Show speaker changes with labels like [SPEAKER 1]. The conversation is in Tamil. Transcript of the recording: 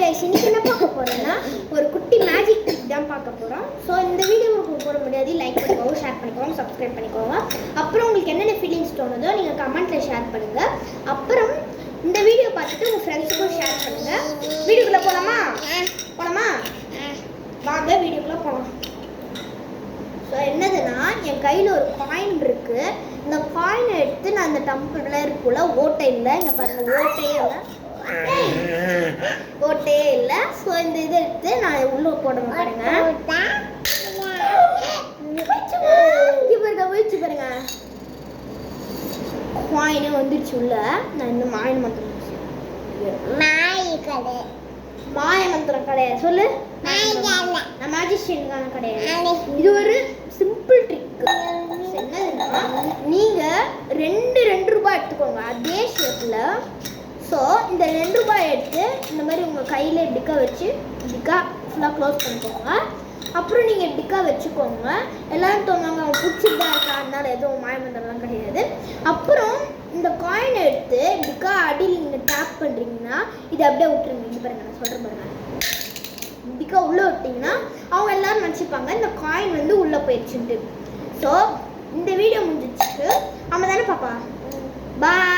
[SPEAKER 1] கைஸ் இன்னைக்கு என்ன பார்க்க போறோம்னா ஒரு குட்டி மேஜிக் ட்ரிக் தான் பார்க்க போறோம். ஸோ இந்த வீடியோ உங்களுக்கு போட முடியாது, லைக் பண்ணிக்கோங்க, ஷேர் பண்ணிக்கோங்க, சப்ஸ்கிரைப் பண்ணிக்கோங்க. அப்புறம் உங்களுக்கு என்னென்ன ஃபீலிங்ஸ் தோணுதோ நீங்கள் கமெண்ட்ல ஷேர் பண்ணுங்க. அப்புறம் இந்த வீடியோ பார்த்துட்டு உங்கள் ஃப்ரெண்ட்ஸுக்கும் ஷேர் பண்ணுங்க. வீடியோக்குள்ளே போகலாமா? வாங்க வீடியோக்குள்ளே போகலாம். ஸோ என்னதுன்னா என் கையில் ஒரு காயின் இருக்குது. இந்த காயினை எடுத்து நான் அந்த டம்பிளில் இருக்குள்ள ஓட்டை இல்லை, இங்கே பாருங்க ஓட்டையே இல்லை. ஸோ இந்த இதை எடுத்து நான் உள்ள போடணும் பாருங்க. வச்சு பாருங்க காயினே வந்துடுச்சு உள்ள. நான் இந்த மாய மந்திரம் மாய மந்திரம் கிடையாது, சொல்லு. நான் மேஜிஷியனுக்கான கிடையாது, இது ஒரு சிம்பிள் ட்ரிக். என்னதுன்னா நீங்க ரெண்டு ரூபாய் எடுத்துக்கோங்க அதே ஷேப்ல. ஸோ இந்த 2 ரூபாய் எடுத்து இந்த மாதிரி உங்கள் கையில் இப்படிக்கா வச்சு இப்படிக்கா ஃபுல்லாக க்ளோஸ் பண்ணிக்கோங்க. அப்புறம் நீங்கள் இப்படிக்கா வச்சுக்கோங்க. எல்லோரும் தோணுவாங்க அவன் பிடிச்சிட்டு தான் இருக்கா, அதனால எதுவும் மாயமந்திரம்லாம் கிடையாது. அப்புறம் இந்த காயினை எடுத்து இப்படிக்கா அடியில் நீங்கள் டேப் பண்ணுறீங்கன்னா இதை அப்படியே விட்டுருங்க. இங்கே பாருங்க, நான் சொல்கிறேன் பாருங்க. இப்படிக்கா உள்ளே விட்டிங்கன்னா அவங்க எல்லோரும் நினச்சிப்பாங்க இந்த காயின் வந்து உள்ளே போயிடுச்சுன்ட்டு. ஸோ இந்த வீடியோ முடிஞ்சிச்சு. ஆமாம் தானே பாப்பா? பாய்.